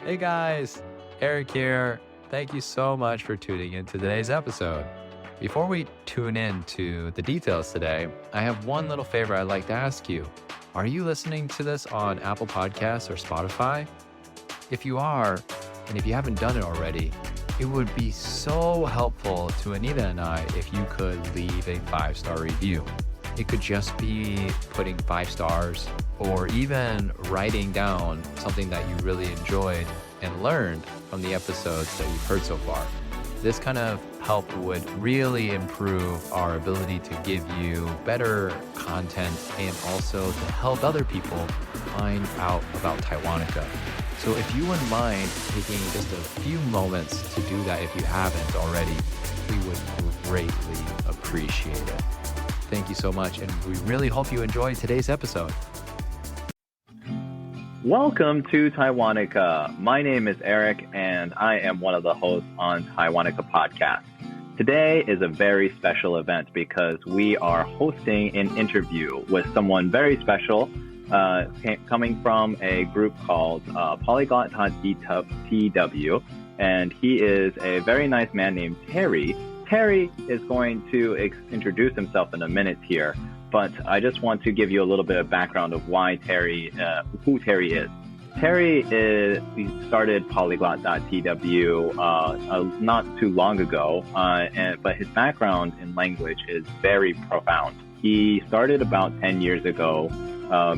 Hey guys, Eric here. Thank you so much for tuning in to today's episode. Before we tune in to the details today, I have one little favor I'd like to ask you. Are you listening to this on Apple Podcasts or Spotify? If you are, and if you haven't done it already, it would be so helpful to Anita and I if you could leave a 5-star review. It could just be putting 5 stars or even writing down something that you really enjoyed and learned from the episodes that you've heard so far. This kind of help would really improve our ability to give you better content and also to help other people find out about Taiwanica. So if you wouldn't mind taking just a few moments to do that if you haven't already, we would greatly appreciate it. Thank you so much, and we really hope you enjoyed today's episode. Welcome to Taiwanica. My name is Eric, and I am one of the hosts on Taiwanica podcast. Today is a very special event because we are hosting an interview with someone very special, coming from a group called Polyglot.tw, and he is a very nice man named Thierry. Terry is going to introduce himself in a minute here, but I just want to give you a little bit of background of why who Terry is. Terry he started Polyglot.tw not too long ago, but his background in language is very profound. He started about 10 years ago,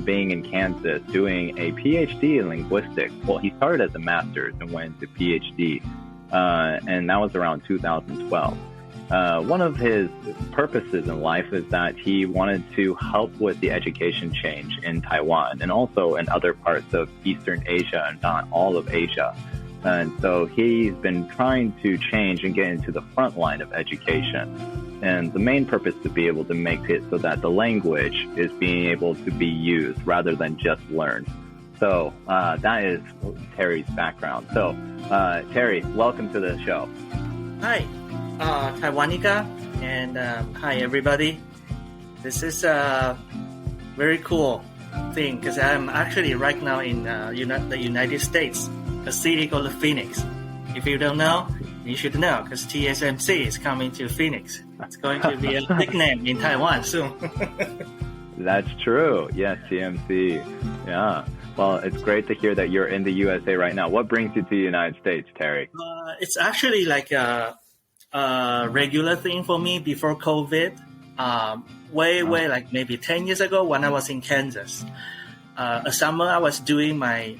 being in Kansas, doing a PhD in linguistics. Well, he started as a master's and went to PhD, and that was around 2012. One of his purposes in life is that he wanted to help with the education change in Taiwan and also in other parts of Eastern Asia and not all of Asia. And so he's been trying to change and get into the front line of education. And the main purpose to be able to make it so that the language is being able to be used rather than just learned. So that is Terry's background. So Terry, welcome to the show. Hi. Taiwanica, and hi everybody. This is a very cool thing because I'm actually right now in the United States, a city called Phoenix. If you don't know, you should know because TSMC is coming to Phoenix. It's going to be a nickname in Taiwan soon. That's true. Yes, TMC. Yeah. Well, it's great to hear that you're in the USA right now. What brings you to the United States, Terry? It's actually like a regular thing for me before COVID, way like maybe 10 years ago when I was in Kansas. A summer I was doing my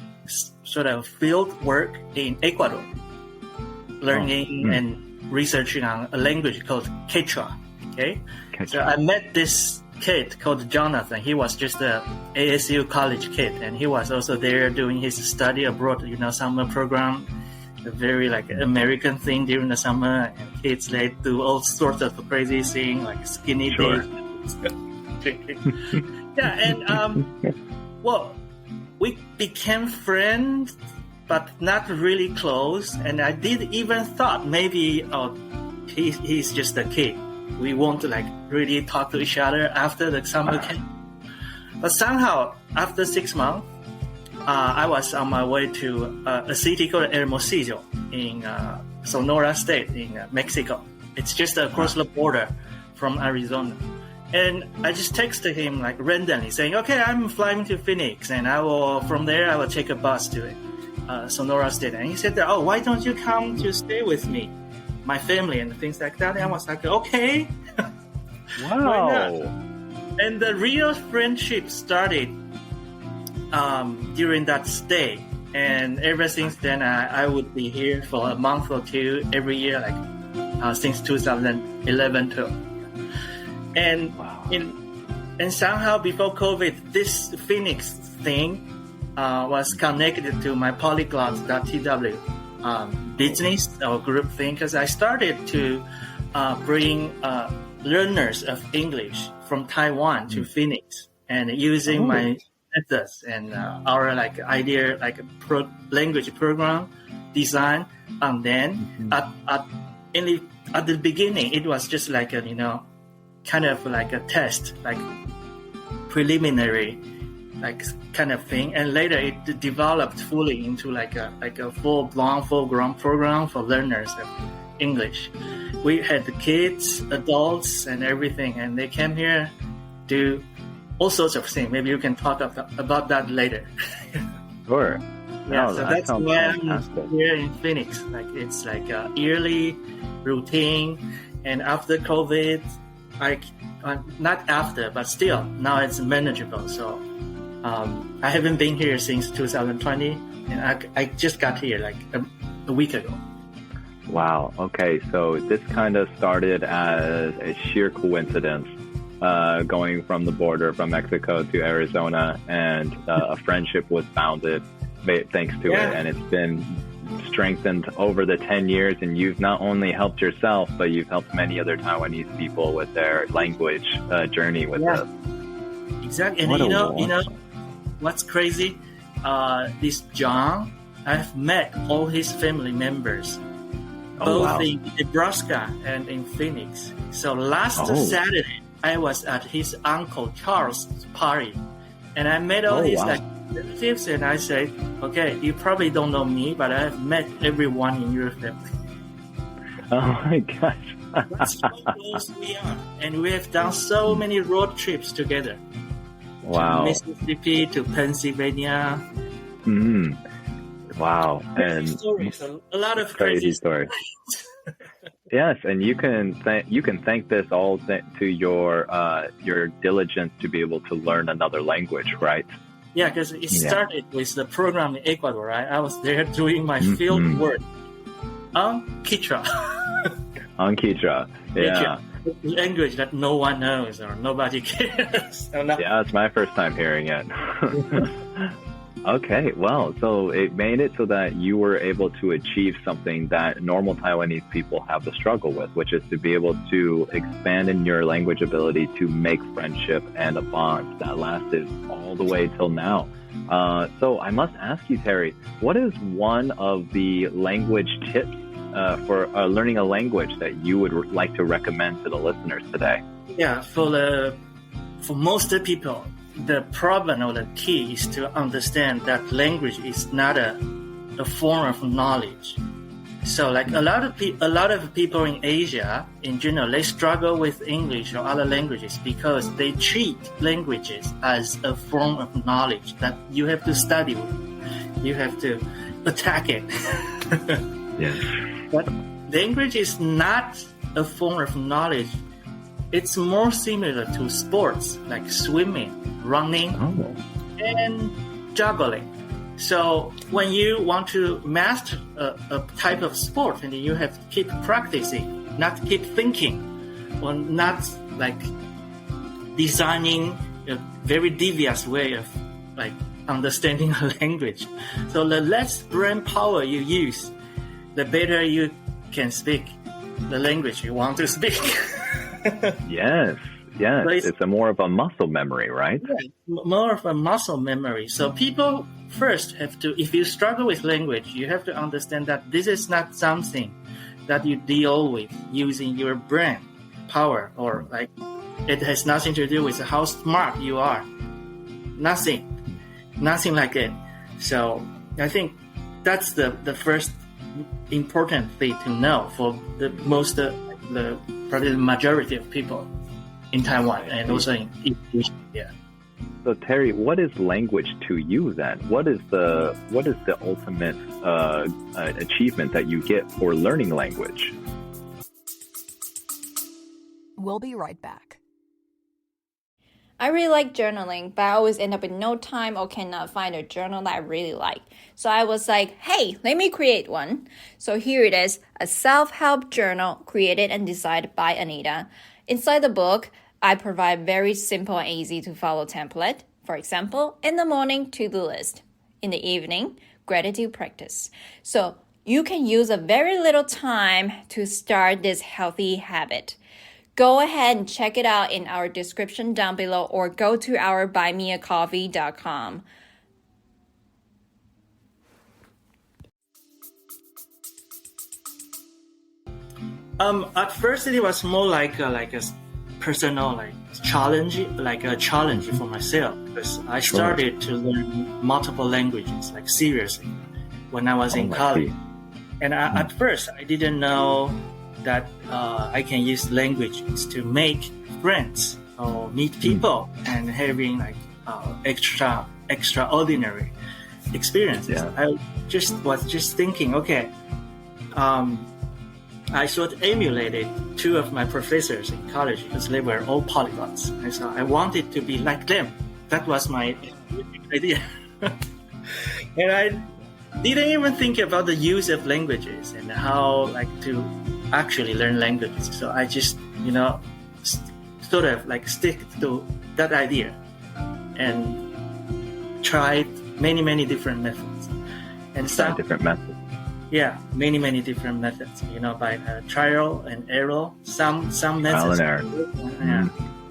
sort of field work in Ecuador, learning and researching on a language called Quechua. Okay, so I met this kid called Jonathan. He was just a ASU college kid, and he was also there doing his study abroad, summer program. A very like American thing during the summer, and kids they do all sorts of crazy things like skinny Sure. days. Yeah, and well, we became friends, but not really close. And I did even thought maybe he's just a kid. We won't like really talk to each other after the summer camp. But somehow after 6 months, I was on my way to a city called Hermosillo in Sonora State in Mexico. It's just across the border from Arizona. And I just texted him like randomly saying, okay, I'm flying to Phoenix and from there I will take a bus to Sonora State. And he said, oh, why don't you come to stay with me, my family and things like that. And I was like, okay. Wow. Why not? And the real friendship started during that stay, and ever since then I would be here for a month or two every year, like since 2011 too. And and somehow before COVID, this Phoenix thing was connected to my Polyglot.tw business or group thing, because I started to bring learners of English from Taiwan to Phoenix, and using my methods and our like idea, like language program design. And then at the beginning, it was just like a kind of like a test, like preliminary like kind of thing, and later it developed fully into like a full-grown program for learners of English. We had the kids, adults, and everything, and they came here do all sorts of things. Maybe you can talk about that later. Sure. Yeah, No, so that that's sounds why fantastic. I'm here in Phoenix. Like it's like a yearly routine, and after COVID, not after, but still now it's manageable. So I haven't been here since 2020, and I just got here like a week ago. Wow. Okay. So this kind of started as a sheer coincidence, going from the border from Mexico to Arizona, and a friendship was founded thanks to it. And it's been strengthened over the 10 years. And you've not only helped yourself, but you've helped many other Taiwanese people with their language journey with this. Exactly. And you know, what's crazy? This John, I've met all his family members. Both in Nebraska and in Phoenix. So last Saturday, I was at his uncle Charles' party, and I met all his relatives, and I said, "Okay, you probably don't know me, but I've met everyone in your family." Oh my gosh! That's how close we are, and we have done so many road trips together. Wow! To Mississippi to Pennsylvania. Wow, and stories, a lot of crazy stories. Yes, and you can thank this all to your diligence to be able to learn another language, right? Yeah, because it started with the program in Ecuador, right? I was there doing my field work on Quechua. On Quechua, yeah. Language that no one knows or nobody cares. Yeah, it's my first time hearing it. Okay, well, so it made it so that you were able to achieve something that normal Taiwanese people have to struggle with, which is to be able to expand in your language ability to make friendship and a bond that lasted all the way till now. So I must ask you, Terry, what is one of the language tips for learning a language that you would like to recommend to the listeners today? Yeah, for most people, the problem or the key is to understand that language is not a form of knowledge. So like a lot of people in Asia in general, they struggle with English or other languages because they treat languages as a form of knowledge that you have to study with. You have to attack it. But language is not a form of knowledge. It's more similar to sports like swimming, running, and juggling. So when you want to master a type of sport, and you have to keep practicing, not keep thinking, or not like designing a very devious way of like understanding a language. So the less brain power you use, the better you can speak the language you want to speak. Yes. So it's more of a muscle memory, right? Yeah, more of a muscle memory. So people first have to, if you struggle with language, you have to understand that this is not something that you deal with using your brain power, or like it has nothing to do with how smart you are. Nothing like it. So I think that's the first important thing to know for probably the majority of people in Taiwan and also in Asia. Yeah. So Terry, what is language to you then? What is the ultimate achievement that you get for learning language? We'll be right back. I really like journaling, but I always end up with no time or cannot find a journal that I really like. So I was like, hey, let me create one. So here it is, a self-help journal created and designed by Anita. Inside the book, I provide very simple and easy to follow template. For example, in the morning, to-do list. In the evening, gratitude practice. So you can use a very little time to start this healthy habit. Go ahead and check it out in our description down below, or go to our buymeacoffee.com. At first it was more like a personal, like a challenge for myself, because I started to learn multiple languages, like seriously, when I was in college. And at first, I didn't know that I can use languages to make friends or meet people and having like extraordinary experiences. Yeah. I was just thinking, okay, I sort of emulated two of my professors in college because they were all polyglots. And so I wanted to be like them. That was my idea. And I didn't even think about the use of languages and how like to actually learn languages. So I just, sort of like stick to that idea and tried many different methods. And some different methods. Yeah, many different methods. By trial and error. Some methods. Trial and error.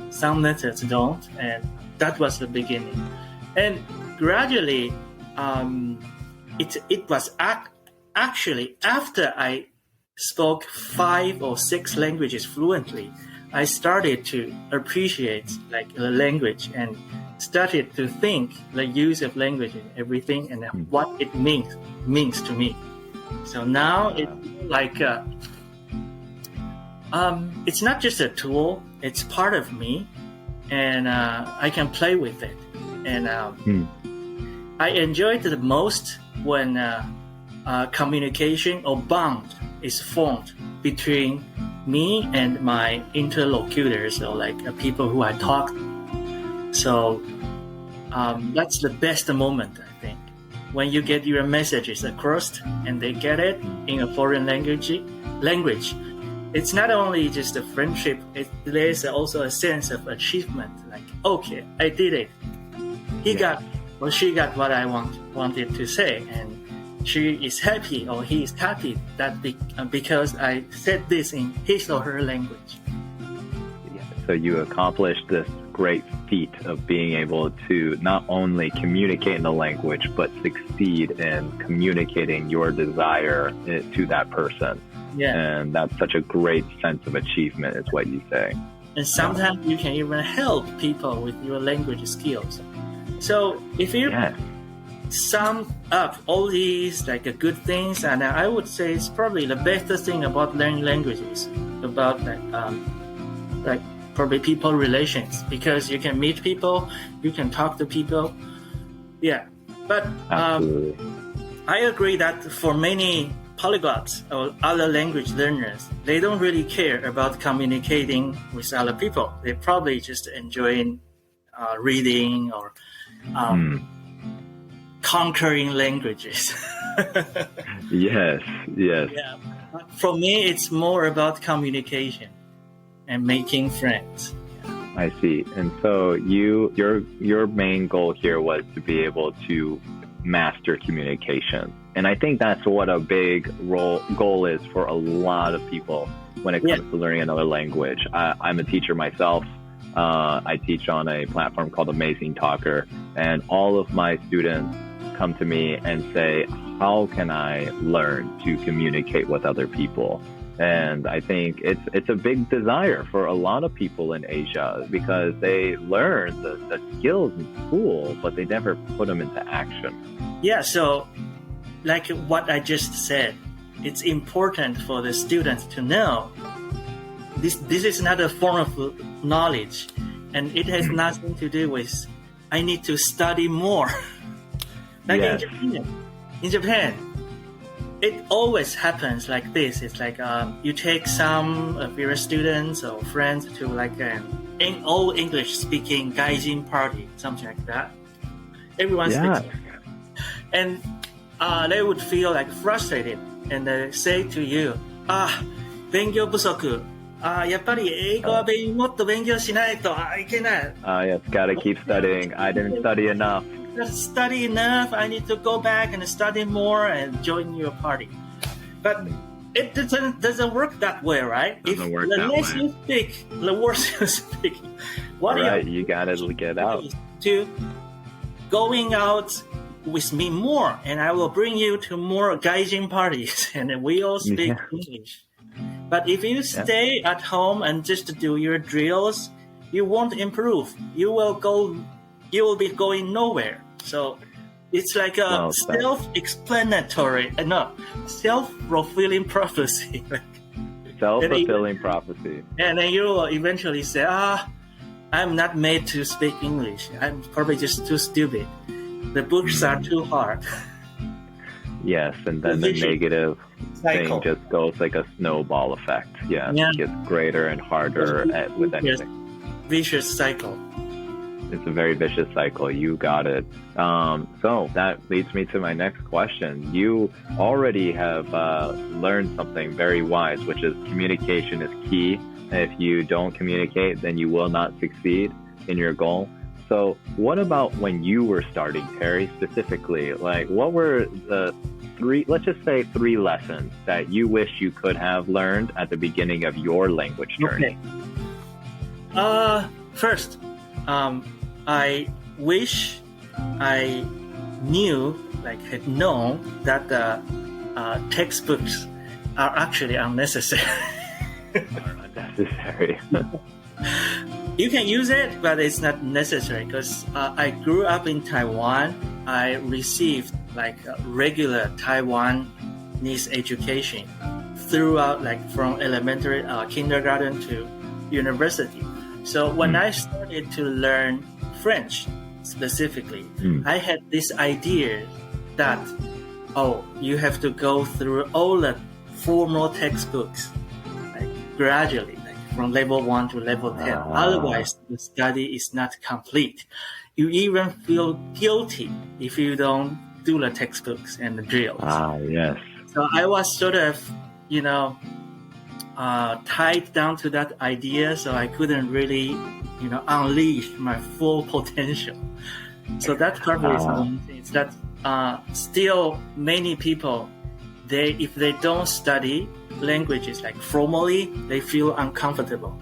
Some methods don't, and that was the beginning. And gradually, it was actually after I spoke 5 or 6 languages fluently, I started to appreciate like the language and started to think the use of language in everything and what it means to me. So now it's like it's not just a tool; it's part of me, and I can play with it. And I enjoy it the most when communication or bond is formed between me and my interlocutors, or like people who I talk to. So that's the best moment, I think, when you get your messages across and they get it in a foreign language. It's not only just a friendship, there's also a sense of achievement, like, okay, I did it. He got or she got what I wanted to say, and she is happy or he is happy that because I said this in his or her language. So you accomplished this great feat of being able to not only communicate in the language, but succeed in communicating your desire to that person. Yeah. And that's such a great sense of achievement, is what you say. And sometimes you can even help people with your language skills. So if you sum up all these like good things, and I would say it's probably the best thing about learning languages about like probably people relations, because you can meet people, you can talk to people. Yeah, but I agree that for many polyglots or other language learners, they don't really care about communicating with other people. They probably just enjoying reading or conquering languages. Yes. Yeah. For me, it's more about communication and making friends. I see. And so your main goal here was to be able to master communication. And I think that's what a big goal is for a lot of people when it comes to learning another language. I'm a teacher myself. I teach on a platform called Amazing Talker, and all of my students come to me and say, how can I learn to communicate with other people? And I think it's a big desire for a lot of people in Asia, because they learn the skills in school, but they never put them into action. Yeah, so like what I just said, it's important for the students to know this is not a form of knowledge, and it has nothing to do with I need to study more. Like in Japan, it always happens like this. It's like you take some of your students or friends to like an all English speaking gaijin party, something like that. Everyone speaks, and they would feel like frustrated, and they say to you, 勉強不足。やっぱり英語はもっと勉強しないといけない。Yes, gotta keep studying. I didn't study enough. Study enough. I need to go back and study more and join your party. But it doesn't work that way, right? Doesn't work the that less way. you speak, the worse you speak. What you gotta get out. To going out with me more, and I will bring you to more gaijin parties, and we all speak English. But if you stay at home and just do your drills, you won't improve. You will be going nowhere. So it's like a self-explanatory, self-fulfilling prophecy. Self-fulfilling prophecy. And then you will eventually say, I'm not made to speak English. I'm probably just too stupid. The books are too hard. Yes, and then the negative thing just goes like a snowball effect. Yeah, it gets greater and harder with anything. Vicious cycle. It's a very vicious cycle. You got it. So that leads me to my next question. You already have learned something very wise, which is communication is key. If you don't communicate, then you will not succeed in your goal. So what about when you were starting, Terry, specifically? Like, what were the let's just say three lessons that you wish you could have learned at the beginning of your language journey? Okay. First, I wish I had known that the textbooks are actually unnecessary. Unnecessary. You can use it, but it's not necessary because I grew up in Taiwan. I received regular Taiwanese education throughout, from elementary, kindergarten to university. So when I started to learn French specifically, I had this idea that, you have to go through all the formal textbooks, gradually, from level 1 to level 10. Otherwise, the study is not complete. You even feel guilty if you don't do the textbooks and the drills. Yes. So I was sort of, tied down to that idea, so I couldn't really, unleash my full potential. So that probably is one thing. It's that still many people, if they don't study languages formally, they feel uncomfortable.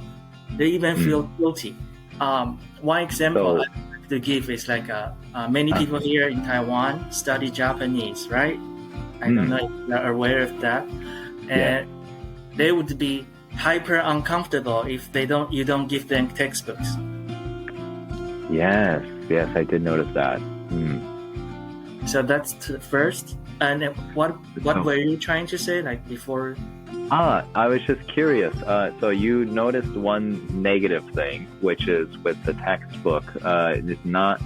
They even feel guilty. One example I like to give is many people here in Taiwan study Japanese, right? I don't know if you're aware of that. And they would be hyper uncomfortable if you don't give them textbooks. Yes, I did notice that. So that's the first. And what were you trying to say before? I was just curious. So you noticed one negative thing, which is with the textbook, it's not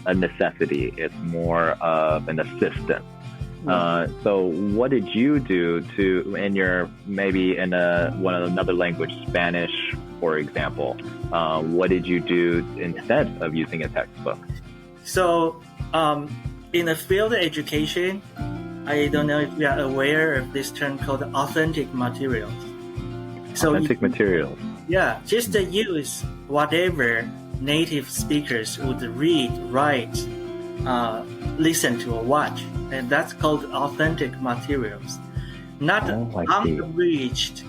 a necessity. It's more of an assistant. So what did you do maybe in another language, Spanish, for example? What did you do instead of using a textbook? So in the field of education, I don't know if you are aware of this term called authentic materials. Authentic materials. Yeah, just use whatever native speakers would read, write, listen to, or watch. And that's called authentic materials. Not unreached,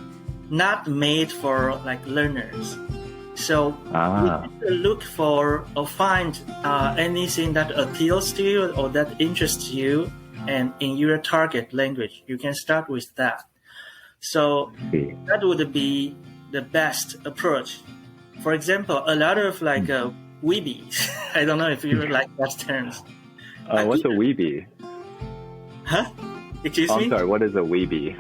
not made for learners. So you have to look for or find anything that appeals to you or that interests you, and in your target language, you can start with that. So that would be the best approach. For example, a lot of weebies. I don't know if you like that terms. What's a weebie? Huh? Excuse me? I'm sorry, what is a weebie?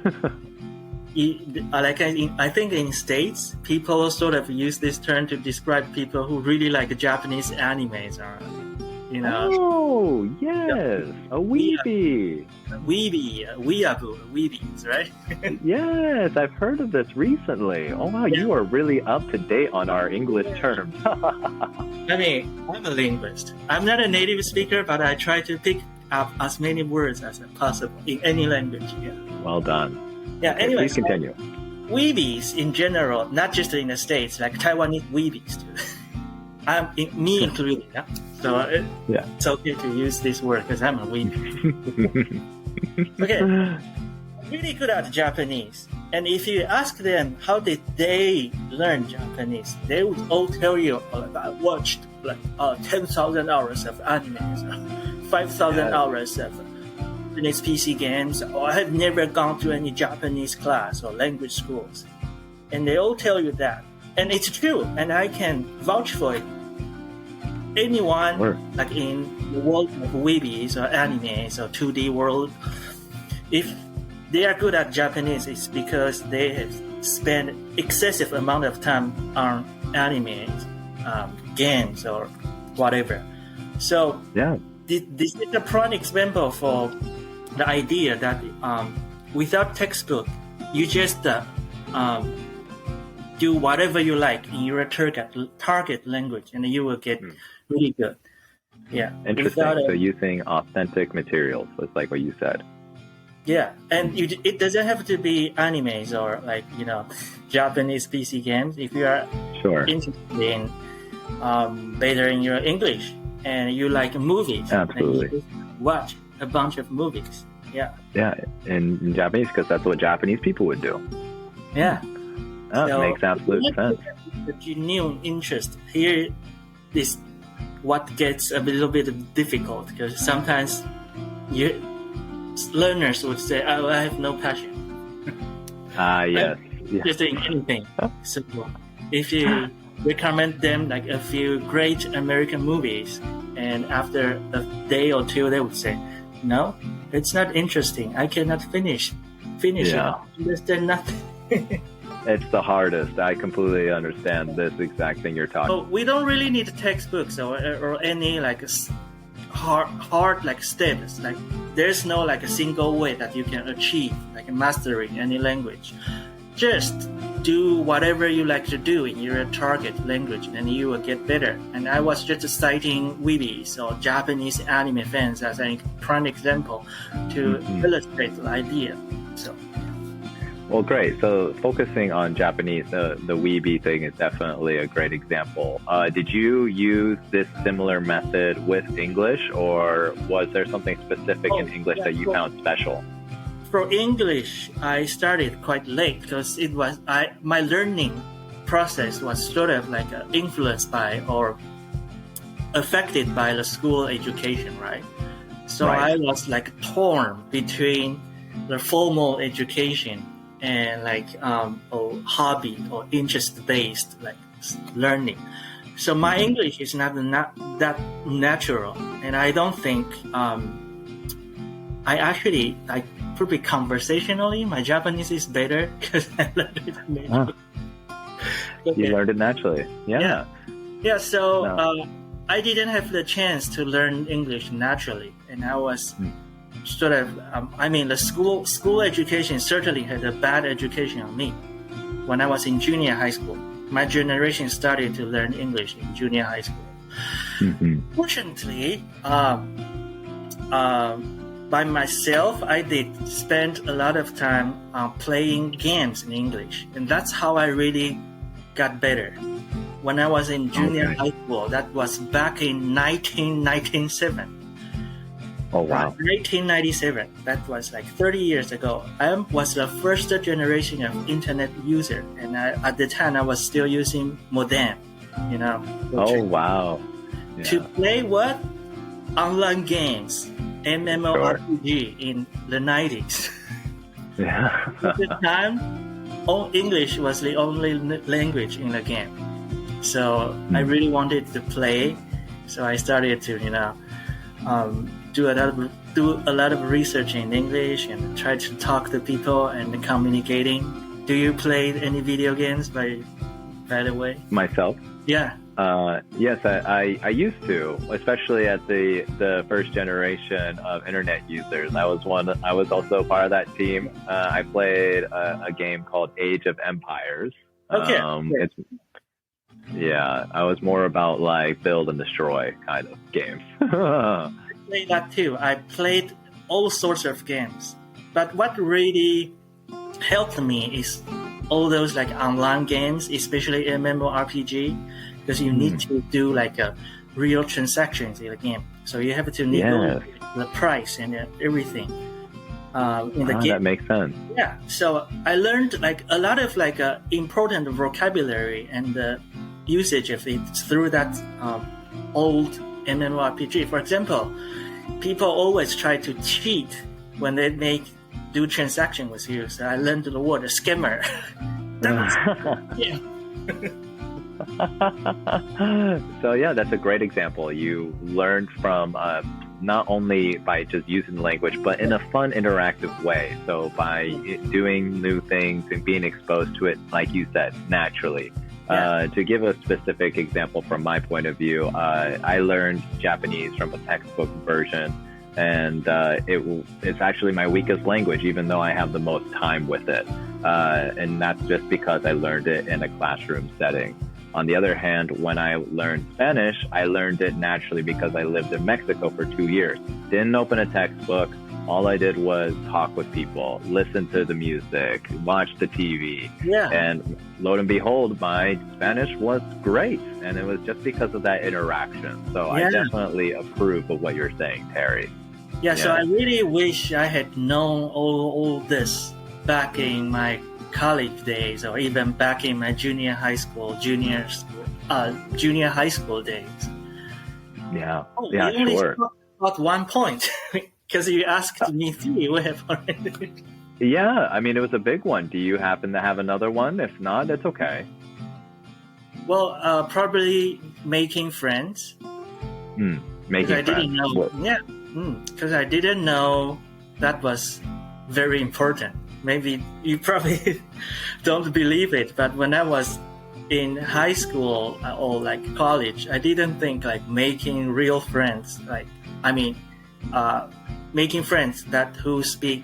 I think in States, people sort of use this term to describe people who really like Japanese animes. Oh, yes, a weebie. Weebies, right? Yes, I've heard of this recently. Oh, wow, you are really up to date on our English terms. I mean, I'm a linguist. I'm not a native speaker, but I try to pick up as many words as possible in any language. Yeah. Well done. Yeah, okay, anyway. Please continue. Weebies in general, not just in the States, Taiwanese weebies too. Me included. Yeah? So it's okay to use this word because I'm a weebie. Okay. Really good at Japanese. And if you ask them how did they learn Japanese, they would all tell you, I watched 10,000 hours of anime, 5,000 hours of Japanese PC games, or I have never gone to any Japanese class or language schools. And they all tell you that. and it's true, and I can vouch for it. Anyone Sure. like in the world of weebies or animes or 2D world, if they are good at Japanese, it's because they have spent excessive amount of time on animes, games, or whatever. So Yeah. this is a prime example for the idea that without textbook, you just do whatever you like in your target language, and you will get really good. Yeah. Interesting. So using authentic materials was like what you said. Yeah, and it doesn't have to be animes or like Japanese PC games. If you are Sure. interested in bettering your English and you like movies, Absolutely. then you just watch a bunch of movies. Yeah, Yeah, in Japanese, because that's what Japanese people would do. yeah. That So, makes absolute sense. The genuine interest here is what gets a little bit difficult, because sometimes learners would say, "Oh, I have no passion." Yes. Yeah. Just in anything. So if you recommend them like a few great American movies, and after a day or two they would say, "No, it's not interesting. I cannot finish Yeah. it. Understand nothing." It's the hardest. I completely understand this exact thing you're talking. So we don't really need textbooks or any like hard like steps. Like there's no like a single way that you can achieve like mastering any language. Just do whatever you like to do in your target language, and you will get better. And I was just citing weebies or Japanese anime fans as a prime example to illustrate the idea. So. Well, great. So focusing on Japanese, the weebie thing is definitely a great example. Did you use this similar method with English, or was there something specific in English that you found special? For English, I started quite late because it was my learning process was sort of like influenced by or affected by the school education, right? So Right. I was like torn between the formal education and like hobby or interest based like learning. So my English is not that natural, and I don't think I actually like probably conversationally my Japanese is better because I learned it naturally. You learned it naturally. Yeah. Yeah. So No. I didn't have the chance to learn English naturally, and I was sort of the school education certainly had a bad education on me. When I was in junior high school, my generation started to learn English in junior high school. Fortunately, by myself, I did spend a lot of time playing games in English, and that's how I really got better. When I was in junior high school, that was back in 1997. Oh, wow. 1997. That was like 30 years ago. I was the first generation of internet user, and at the time I was still using modem. Oh, wow. To play what? Online games, MMORPG in the 90s. Yeah. At the time, English was the only language in the game. So I really wanted to play. So I started to, do a lot of research in English and try to talk to people and communicating. Do you play any video games by the way? Myself? Yeah. Yes, I used to, especially at the first generation of internet users. I was also part of that team. I played a game called Age of Empires. Okay. I was more about like build and destroy kind of games. I played that too. I played all sorts of games. But what really helped me is all those like online games, especially MMORPG, because you need to do like a real transactions in the game. So you have to negotiate the price and everything in the game. That makes sense. Yeah. So I learned like a lot of like important vocabulary and the usage of it through that old MMORPG. For example, people always try to cheat when they do transaction with you. So I learned the word scammer. Yeah. So yeah, that's a great example. You learned from not only by just using the language, but in a fun, interactive way. So by doing new things and being exposed to it, like you said, naturally. To give a specific example from my point of view, I learned Japanese from a textbook version, and it's actually my weakest language, even though I have the most time with it. And that's just because I learned it in a classroom setting. On the other hand, when I learned Spanish, I learned it naturally because I lived in Mexico for 2 years. Didn't open a textbook. All I did was talk with people, listen to the music, watch the TV. Yeah. And lo and behold, my Spanish was great. And it was just because of that interaction. So I definitely approve of what you're saying, Terry. Yeah, so I really wish I had known all this back in my college days, or even back in my junior high school days. Yeah, Oh, yeah, we only sure. About 1 point, because you asked me 3. We have already. Yeah, I mean, it was a big one. Do you happen to have another one? If not, it's okay. Well, probably making friends. Making I didn't know. What? Yeah, because I didn't know that was very important. Maybe you probably don't believe it, but when I was in high school or like college, I didn't think like making real friends. Making friends that speak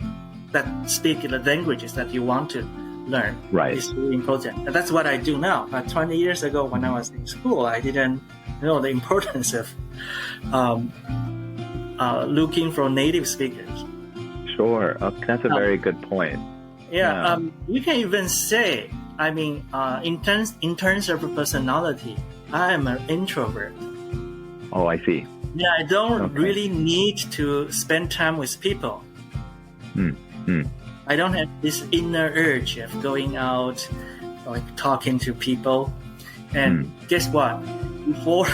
the languages that you want to learn. Right. Is really important. And that's what I do now. But 20 years ago, when I was in school, I didn't know the importance of looking for native speakers. Sure. That's a very good point. Yeah. You can even say, in terms of personality, I am an introvert. Oh, I see. Yeah, I don't really need to spend time with people. I don't have this inner urge of going out, like talking to people. And guess what? Before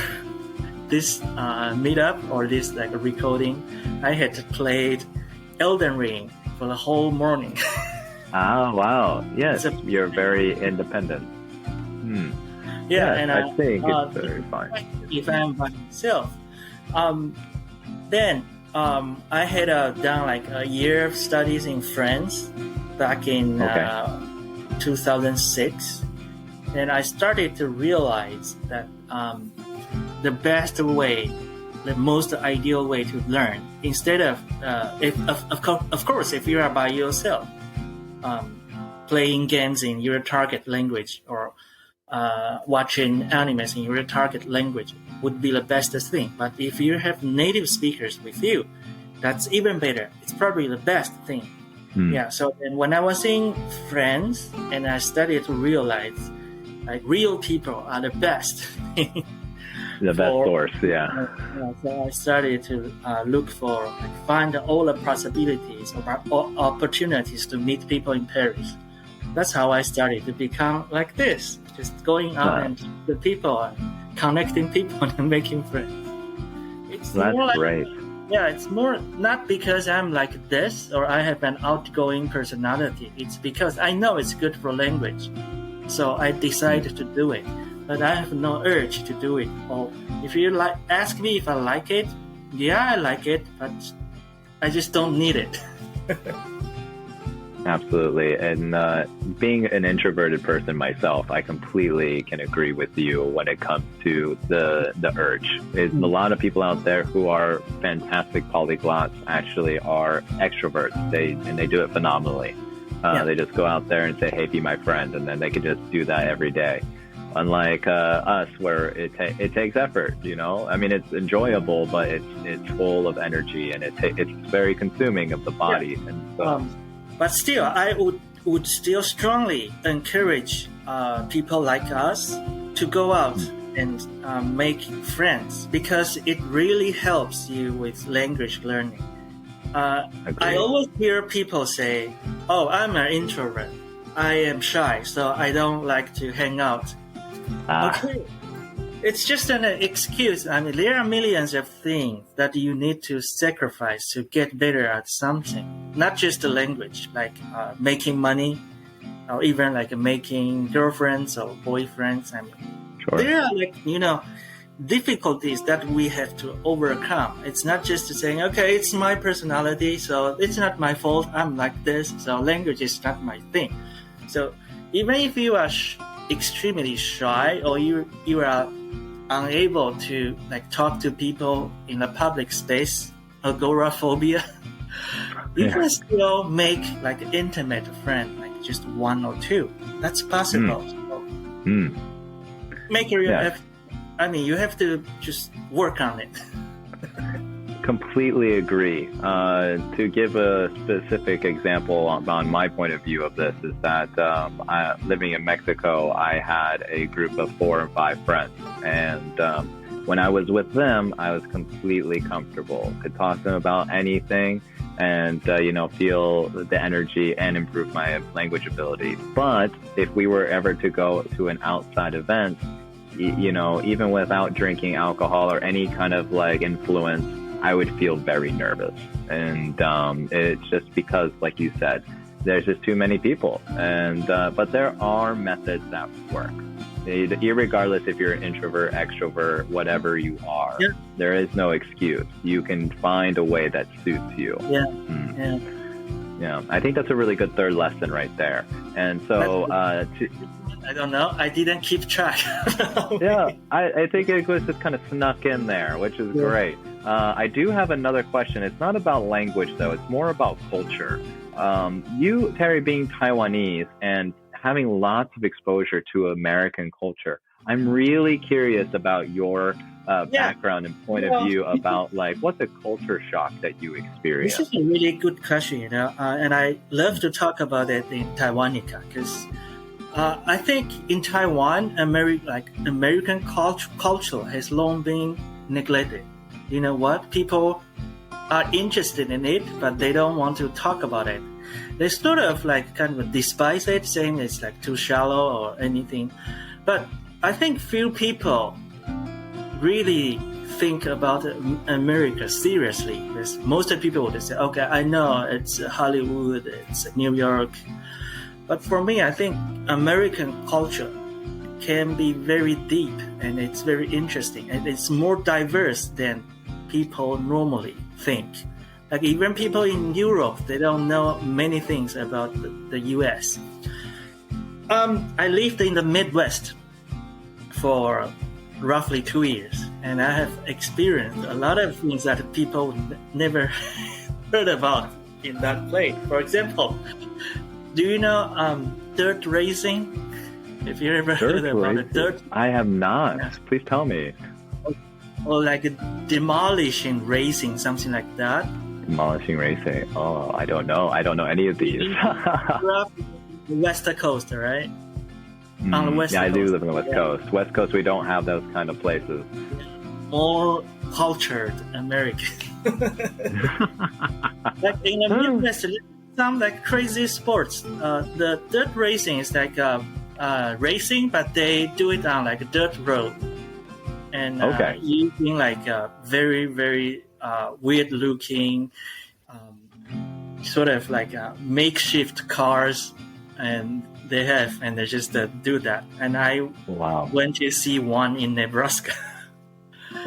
this meetup or this like recording, I had played Elden Ring for the whole morning. Ah, wow. Yes, you're very independent. And I think it's very fine. If I'm by myself, then I had done like a year of studies in France back in 2006, and I started to realize that the best way, the most ideal way to learn, instead of of course, if you are by yourself, playing games in your target language or watching animes in your target language would be the best thing. But if you have native speakers with you, that's even better. It's probably the best thing. Yeah. So then when I was in France and I started to realize like real people are the best. The best source, yeah. So I started to look for, find all the possibilities or opportunities to meet people in Paris. That's how I started to become like this, just going out and the people and connecting people and making friends. That's great. Yeah, it's more not because I'm like this or I have an outgoing personality. It's because I know it's good for language. So I decided to do it. But I have no urge to do it. Or if you ask me if I like it, yeah, I like it, but I just don't need it. Absolutely. And being an introverted person myself, I completely can agree with you when it comes to the urge. A lot of people out there who are fantastic polyglots actually are extroverts. They do it phenomenally. They just go out there and say, hey, be my friend. And then they can just do that every day. Unlike us, where it takes effort, I mean, it's enjoyable, but it's full of energy and it's very consuming of the body. Yeah. And so. But still, I would still strongly encourage people like us to go out and make friends, because it really helps you with language learning. I always hear people say, oh, I'm an introvert. I am shy, so I don't like to hang out. Okay. It's just an excuse. I mean, there are millions of things that you need to sacrifice to get better at something. Not just the language, like making money, or even like making girlfriends or boyfriends. I mean, Sure. there are difficulties that we have to overcome. It's not just saying, okay, it's my personality, so it's not my fault. I'm like this, so language is not my thing. So even if you are extremely shy or you are unable to talk to people in a public space, agoraphobia, you can still make intimate friend, just one or two. That's possible. So make your effort. You have to just work on it. Completely agree. To give a specific example on my point of view of this is that living in Mexico, I had a group of 4 or 5 friends. And when I was with them, I was completely comfortable. Could talk to them about anything and, feel the energy and improve my language ability. But if we were ever to go to an outside event, even without drinking alcohol or any kind of influence, I would feel very nervous. And it's just because, like you said, there's just too many people. And but there are methods that work. Irregardless if you're an introvert, extrovert, whatever you are, there is no excuse. You can find a way that suits you. Yeah, I think that's a really good third lesson right there. And so I don't know. I didn't keep track. I think it was just kind of snuck in there, which is great. I do have another question. It's not about language, though. It's more about culture. You, Terry, being Taiwanese and having lots of exposure to American culture, I'm really curious about your background and point of view about what's a culture shock that you experienced. This is a really good question, and I love to talk about it in Taiwanica because I think in Taiwan, American culture has long been neglected. You know what? People are interested in it, but they don't want to talk about it. They sort of kind of despise it, saying it's too shallow or anything. But I think few people really think about America seriously. Because most of the people would say, okay, I know it's Hollywood, it's New York. But for me, I think American culture can be very deep and it's very interesting. And it's more diverse than people normally think. Even people in Europe, they don't know many things about the US. I lived in the Midwest for roughly 2 years, and I have experienced a lot of things that people never heard about in that place. For example, do you know dirt racing? Have you ever heard about it? Dirt? I have not. Yeah. Please tell me. Or demolishing racing, something like that. Demolishing racing. Oh, I don't know. I don't know any of these. You're up the West Coast, right? On the West Coast. I do live on the West Coast. West Coast, we don't have those kind of places. More cultured American. In the Midwest, some crazy sports. The dirt racing is racing, but they do it on a dirt road. And using very, very weird looking sort of makeshift cars, and they just do that. And I went to see one in Nebraska.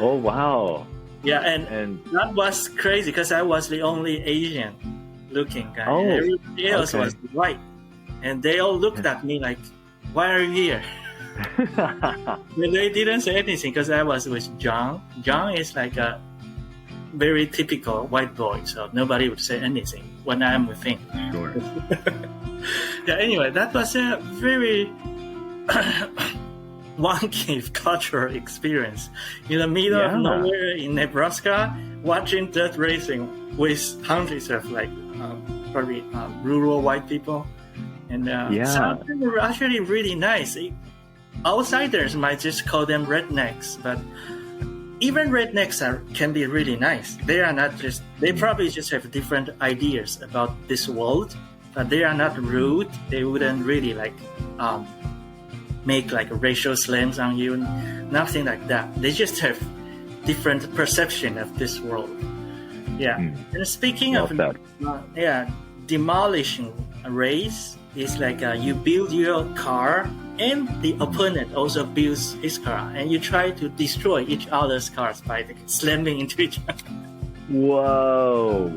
Oh wow! Yeah, and that was crazy because I was the only Asian looking guy. And everybody else was white, and they all looked at me like, "Why are you here?" But they didn't say anything because I was with John. John is a very typical white boy, so nobody would say anything when I'm with him. Sure. Yeah. Anyway, that was a very wonky cultural experience in the middle of nowhere in Nebraska, watching dirt racing with hundreds of probably rural white people, and some of them were actually really nice. Outsiders might just call them rednecks, but even rednecks can be really nice. They are not just, they probably just have different ideas about this world, but they are not rude. They wouldn't really make racial slams on you, nothing like that. They just have different perception of this world. Yeah. And speaking of demolishing a race, is like you build your car, and the opponent also builds his car, and you try to destroy each other's cars by slamming into each other. Whoa.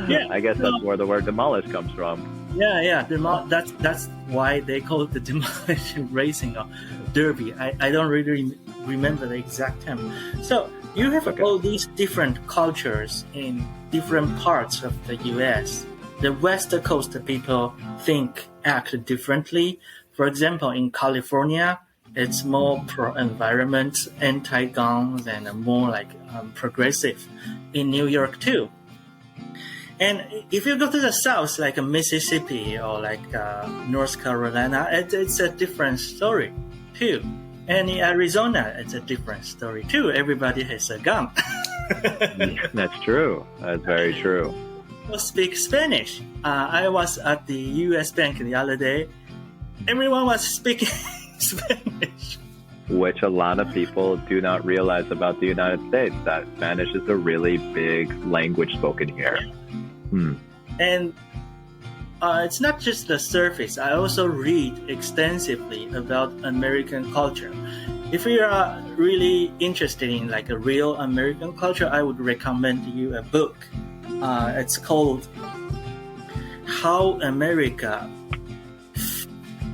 Yeah, I guess that's where the word demolish comes from. Yeah. That's why they call it the demolition racing or derby. I don't really remember the exact term. So you have all these different cultures in different parts of the U.S. The West Coast people act differently. For example, in California, it's more pro-environment, anti-guns, and more like progressive. In New York too. And if you go to the South, like Mississippi or like North Carolina, it's a different story too. And in Arizona, it's a different story too. Everybody has a gun. That's true. That's very true. People speak Spanish. I was at the U.S. Bank the other day. Everyone was speaking Spanish. Which a lot of people do not realize about the United States, that Spanish is a really big language spoken here. And it's not just the surface. I also read extensively about American culture. If you are really interested in like a real American culture, I would recommend you a book. It's called How America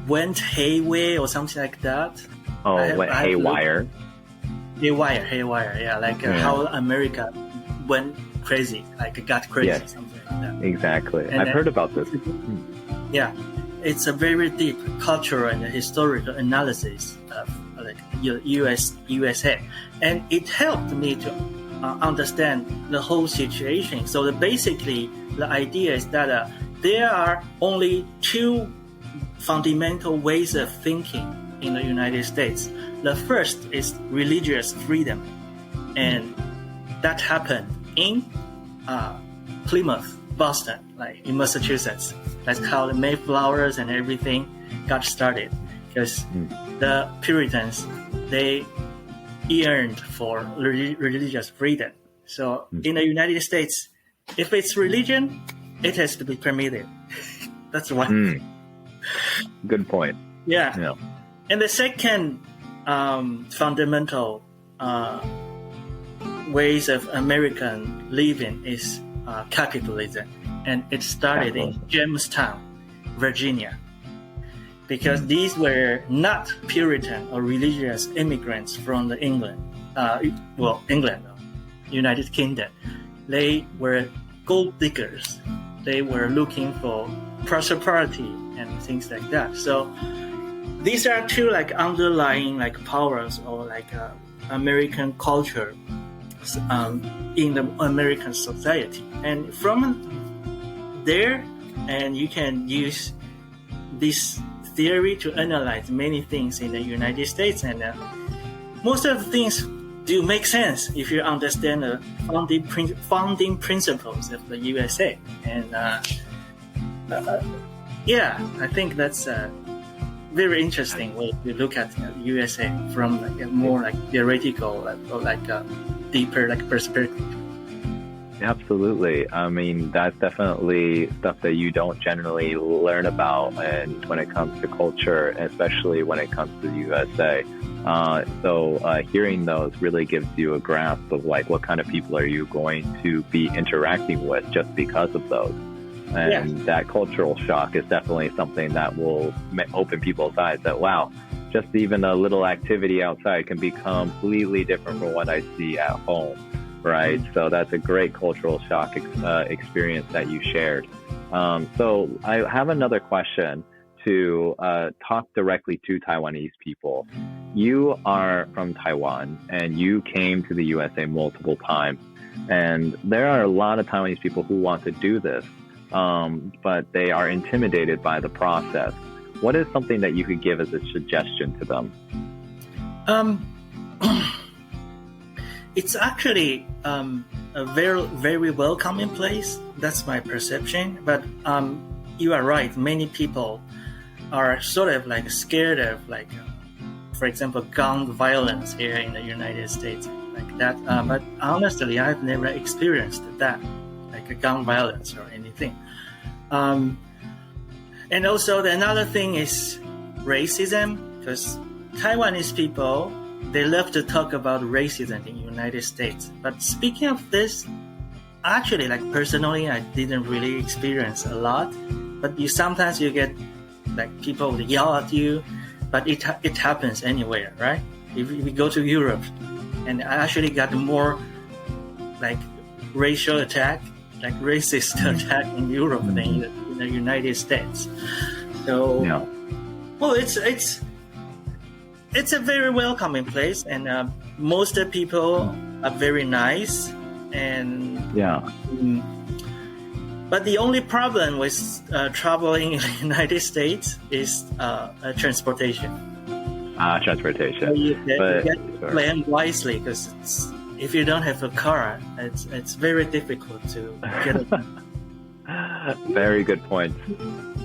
Went Hayway or something like that. Went haywire. Haywire, yeah. Like how America went crazy, like got crazy, something like that. Exactly. I've heard about this. Yeah, it's a very deep cultural and historical analysis of like USA, and it helped me to understand the whole situation. So basically, the idea is that there are only two fundamental ways of thinking in the United States. The first is religious freedom, and that happened in Plymouth, Boston, like in Massachusetts. That's how the Mayflowers and everything got started, because the Puritans, they yearned for religious freedom. So in the United States, if it's religion, it has to be permitted. That's one. Good point. Yeah. And the second fundamental ways of American living is capitalism. And it started in Jamestown, Virginia. Because these were not Puritan or religious immigrants from the England, United Kingdom. They were gold diggers. They were looking for prosperity and things like that. So these are two like underlying like powers or like American culture in the American society. And from there, and you can use this theory to analyze many things in the United States, and most of the things do make sense if you understand the founding principles of the USA. And I think that's a very interesting way to look at USA from like a more like theoretical or like a deeper like perspective. Absolutely. I mean, that's definitely stuff that you don't generally learn about, and when it comes to culture, especially when it comes to the USA. So hearing those really gives you a grasp of like what kind of people are you going to be interacting with just because of those. And that cultural shock is definitely something that will open people's eyes that, wow, just even a little activity outside can be completely different from what I see at home. Right. So that's a great cultural shock experience that you shared. So I have another question to talk directly to Taiwanese people. You are from Taiwan and you came to the USA multiple times. And there are a lot of Taiwanese people who want to do this, but they are intimidated by the process. What is something that you could give as a suggestion to them? It's actually a very, very welcoming place. That's my perception. But you are right. Many people are sort of like scared of like, for example, gun violence here in the United States, like that. But honestly, I've never experienced that, like a gun violence or anything. And And also another thing is racism, because Taiwanese people, they love to talk about racism in the United States. But speaking of this, actually, like personally, I didn't really experience a lot. But sometimes you get like people yell at you, but it happens anywhere, right? If we go to Europe, and I actually got more like racial attack, like racist attack in Europe than in the United States. So, Yeah. well, it's a very welcoming place, and most of the people are very nice. And Yeah. But the only problem with traveling in the United States is transportation. Transportation. So you But- get to plan wisely, because if you don't have a car, it's very difficult to get a Very good point.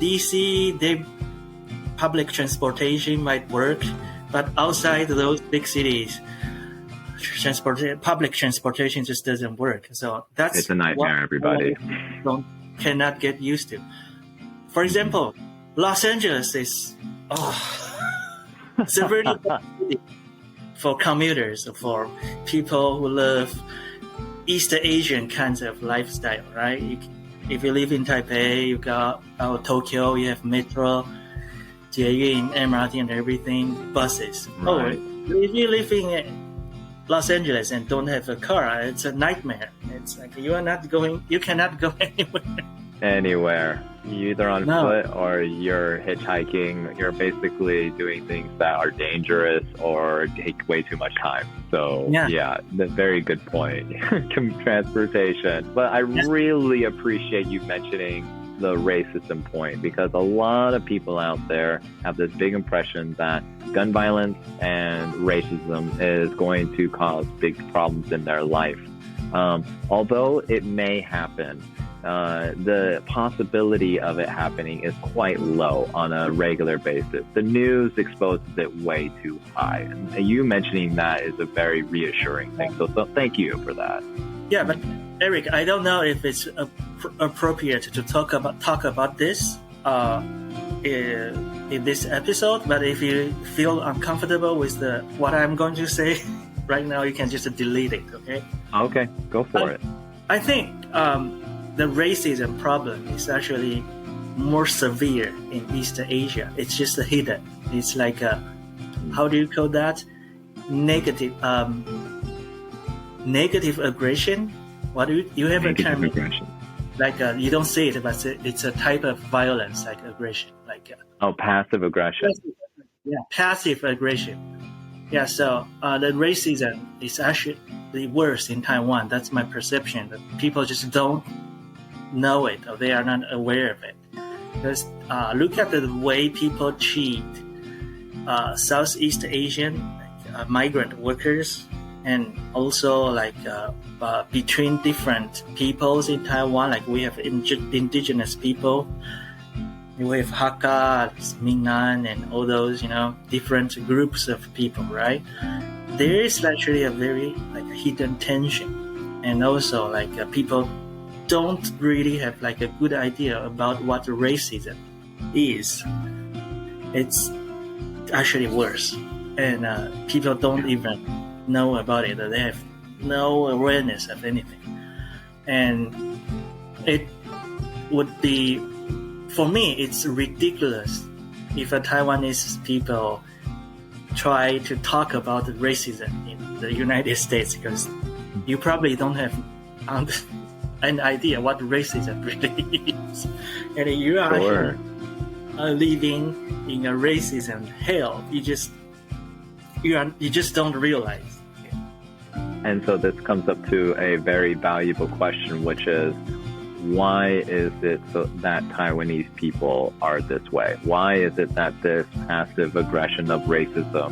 DC, public transportation might work, but outside those big cities, public transportation just doesn't work. So that's It's a nightmare, what everybody. cannot get used to. For example, Los Angeles is it's a really bad city for commuters, for people who love East Asian kinds of lifestyle, right? If you live in Taipei, you got Tokyo, you have metro, Jieyun, MRT, and everything, buses. Right. If you live in Los Angeles and don't have a car, it's a nightmare. It's like you cannot go anywhere. Anywhere. You're either on No. foot or you're hitchhiking. You're basically doing things that are dangerous or take way too much time. So, Yeah. that's a very good point. Transportation. But I really appreciate you mentioning the racism point, because a lot of people out there have this big impression that gun violence and racism is going to cause big problems in their life. Although it may happen, the possibility of it happening is quite low on a regular basis. The news exposes it way too high. And you mentioning that is a very reassuring thing. So thank you for that. Yeah, but Eric, I don't know if it's appropriate to talk about this in this episode. But if you feel uncomfortable with what I'm going to say right now, you can just delete it. Okay? Okay, go for it. I think the racism problem is actually more severe in East Asia. It's just hidden. It's like how do you call that? Negative aggression. What do you have Negative a term? aggression. Like you don't say it, but it's a type of violence, like aggression, like Passive aggression. passive aggression. Yeah, so the racism is actually worse in Taiwan. That's my perception. That people just don't know it, or they are not aware of it. Because look at the way people treat Southeast Asian migrant workers, and also like between different peoples in Taiwan. Like we have indigenous people, we have Hakka, Minnan, and all those different groups of people, right? There is actually a very hidden tension, and also people don't really have a good idea about what racism is. It's actually worse, and people don't even know about it. They have no awareness of anything, and it would be, for me, it's ridiculous if a Taiwanese people try to talk about racism in the United States, because you probably don't have an idea what racism really is, and you are Sure. living in a racism hell. You just don't realize. And so this comes up to a very valuable question, which is, why is it that Taiwanese people are this way? Why is it that this passive aggression of racism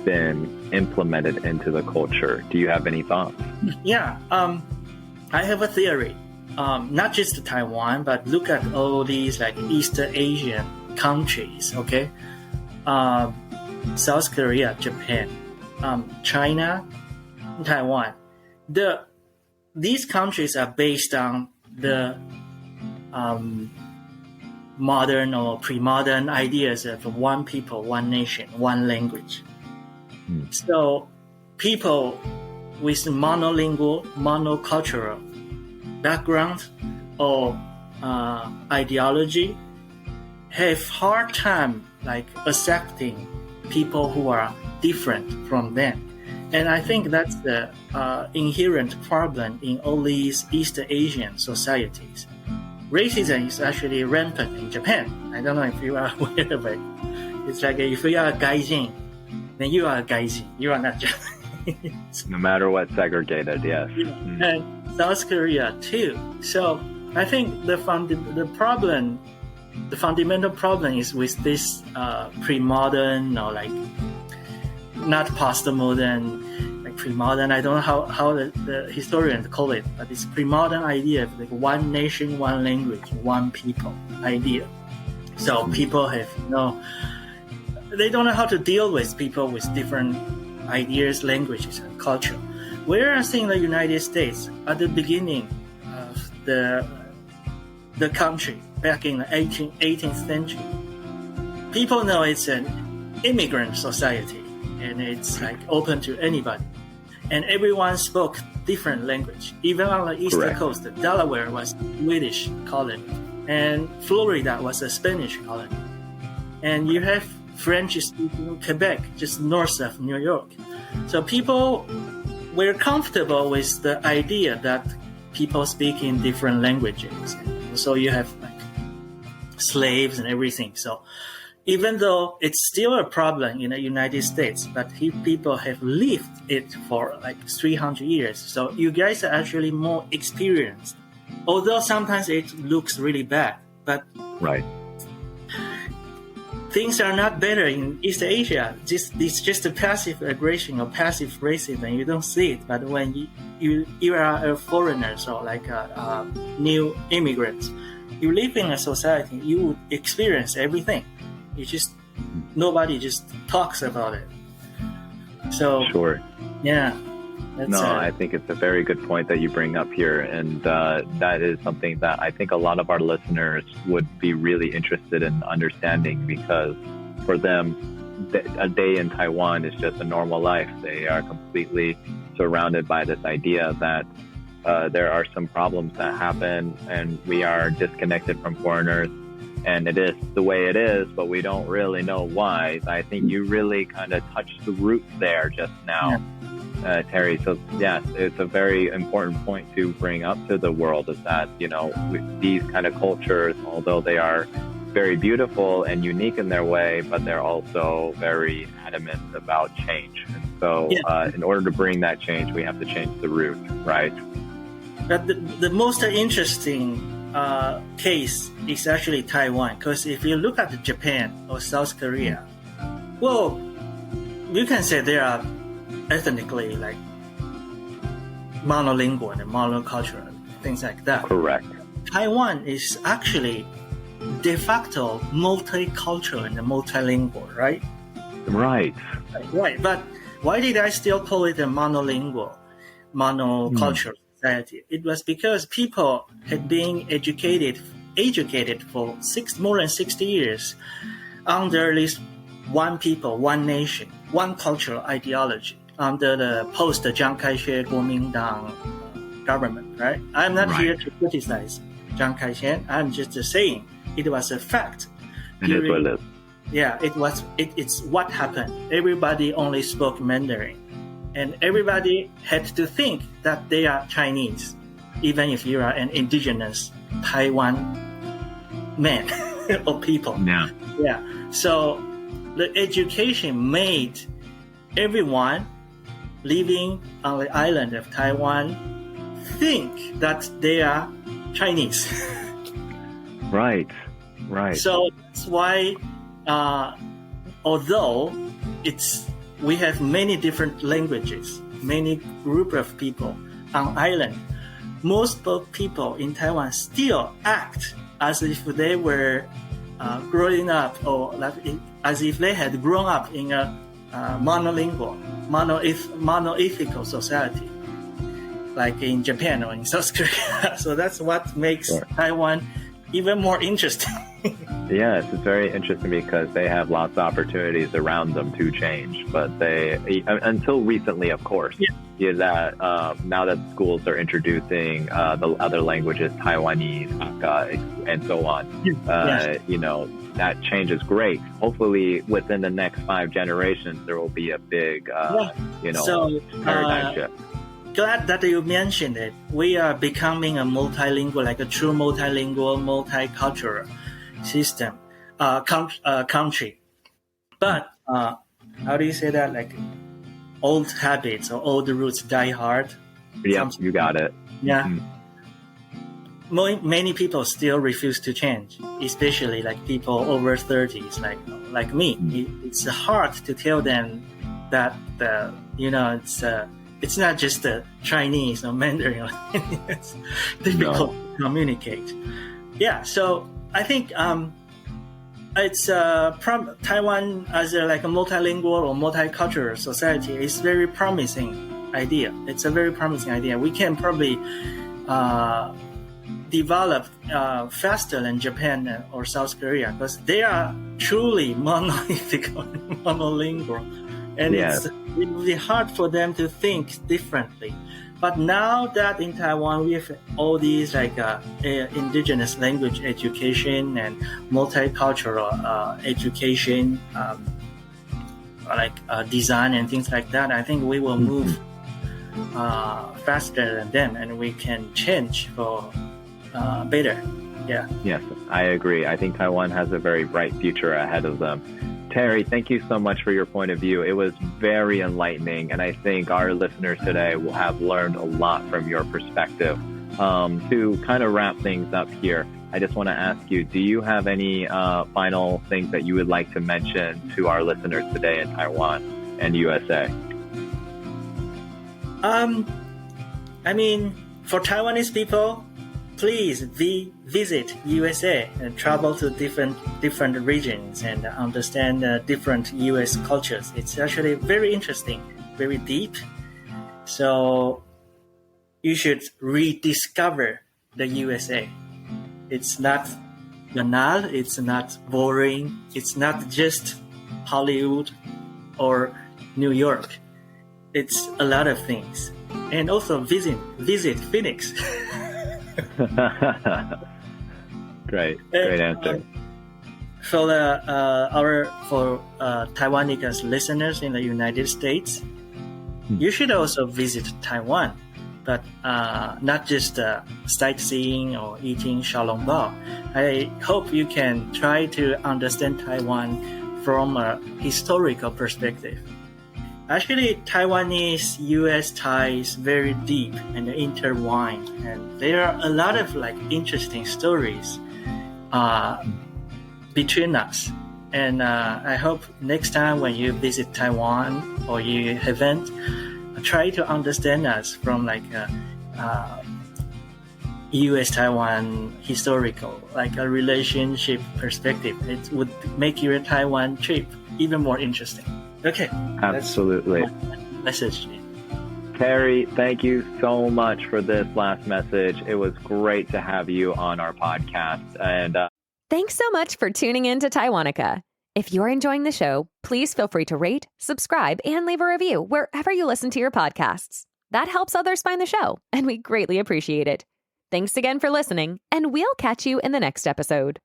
been implemented into the culture? Do you have any thoughts? Yeah, I have a theory. Not just Taiwan, but look at all these East Asian countries. Okay, South Korea, Japan, China, Taiwan. These countries are based on the modern or pre-modern ideas of one people, one nation, one language. So people with monolingual, monocultural background or ideology have hard time like accepting people who are different from them. And I think that's the inherent problem in all these East Asian societies. Racism is actually rampant in Japan. I don't know if you are aware of it. It's like if you are a gaijin, then you are a gaijin. You are not Japanese. No matter what, segregated, yes. And South Korea too. So I think the fundamental problem is with this pre-modern or like not postmodern, like pre-modern. I don't know how the historians call it, but it's pre-modern idea of like one nation, one language, one people idea. So people have they don't know how to deal with people with different ideas, languages, and culture. Whereas in the United States, at the beginning of the country, back in the 18th century, people know it's an immigrant society and it's like open to anybody. And everyone spoke different language. Even on the East Coast, Delaware was a Swedish colony and Florida was a Spanish colony. And you have French-speaking Quebec, just north of New York. So people were comfortable with the idea that people speak in different languages. So you have like slaves and everything. So even though it's still a problem in the United States, but people have lived it for like 300 years. So you guys are actually more experienced. Although sometimes it looks really bad, but things are not better in East Asia. It's just a passive aggression or passive racism. You don't see it, but when you are a foreigner, so like a new immigrant, you live in a society, you would experience everything. Nobody just talks about it. So yeah. I think it's a very good point that you bring up here, and that is something that I think a lot of our listeners would be really interested in understanding, because for them, a day in Taiwan is just a normal life. They are completely surrounded by this idea that there are some problems that happen and we are disconnected from foreigners, and it is the way it is, but we don't really know why. I think you really kind of touched the roots there just now. Terry. So yes, it's a very important point to bring up to the world, is that, these kind of cultures, although they are very beautiful and unique in their way, but they're also very adamant about change. And so in order to bring that change, we have to change the root, right? But the most interesting case is actually Taiwan, because if you look at Japan or South Korea, well, you can say they are ethnically like monolingual and monocultural, things like that. Correct. Taiwan is actually de facto multicultural and multilingual, right? Right. But why did I still call it a monocultural society? It was because people had been educated for more than 60 years under this one people, one nation, one cultural ideology, under the post-Chiang Kai-shek Kuomintang government, right? I'm not here to criticize Chiang Kai-shek. I'm just saying it was a fact. It is what it is. Yeah, it's what happened. Everybody only spoke Mandarin, and everybody had to think that they are Chinese, even if you are an indigenous Taiwan man or people. Yeah. So the education made everyone living on the island of Taiwan think that they are Chinese. Right. So that's why, although we have many different languages, many group of people on island, most people in Taiwan still act as if they were growing up, or as if they had grown up in a monolingual, monoethical society, like in Japan or in South Korea. So that's what makes Taiwan even more interesting. Yes, it's very interesting because they have lots of opportunities around them to change, but until recently, of course, that now that schools are introducing the other languages, Taiwanese, Hakka, and so on, that change is great. Hopefully, within the next 5 generations, there will be a big, paradigm shift. Glad that you mentioned it. We are becoming a multilingual, like a true multilingual, multicultural system, country. But how do you say that? Like old habits or old roots die hard. Yeah, you got it. Yeah. Many people still refuse to change, especially like people over 30s, like me. It's hard to tell them that it's not just the Chinese or Mandarin. It's difficult to communicate. Yeah, so I think it's Taiwan as a multilingual or multicultural society is very promising idea. It's a very promising idea. We can probably develop faster than Japan or South Korea because they are truly monolithic or monolingual, and it will be hard for them to think differently. But now that in Taiwan we have all these indigenous language education and multicultural education, design and things like that, I think we will move faster than them, and we can change for better. Yeah. Yes, I agree. I think Taiwan has a very bright future ahead of them. Terry, thank you so much for your point of view. It was very enlightening, and I think our listeners today will have learned a lot from your perspective. To kind of wrap things up here, I just want to ask you, do you have any final things that you would like to mention to our listeners today in Taiwan and USA? For Taiwanese people, please visit USA and travel to different regions and understand different US cultures. It's actually very interesting, very deep. So you should rediscover the USA. It's not banal, it's not boring, it's not just Hollywood or New York. It's a lot of things. And also visit Phoenix. Great answer. For Taiwanica's listeners in the United States, you should also visit Taiwan, but not just sightseeing or eating xiaolongbao. I hope you can try to understand Taiwan from a historical perspective. Actually, Taiwanese-U.S. ties very deep and intertwined, and there are a lot of interesting stories between us. And I hope next time when you visit Taiwan or you haven't, try to understand us from U.S.-Taiwan historical, a relationship perspective. It would make your Taiwan trip even more interesting. Okay. Absolutely. Message. Terry, thank you so much for this last message. It was great to have you on our podcast. And thanks so much for tuning in to Taiwanica. If you're enjoying the show, please feel free to rate, subscribe, and leave a review wherever you listen to your podcasts. That helps others find the show, and we greatly appreciate it. Thanks again for listening, and we'll catch you in the next episode.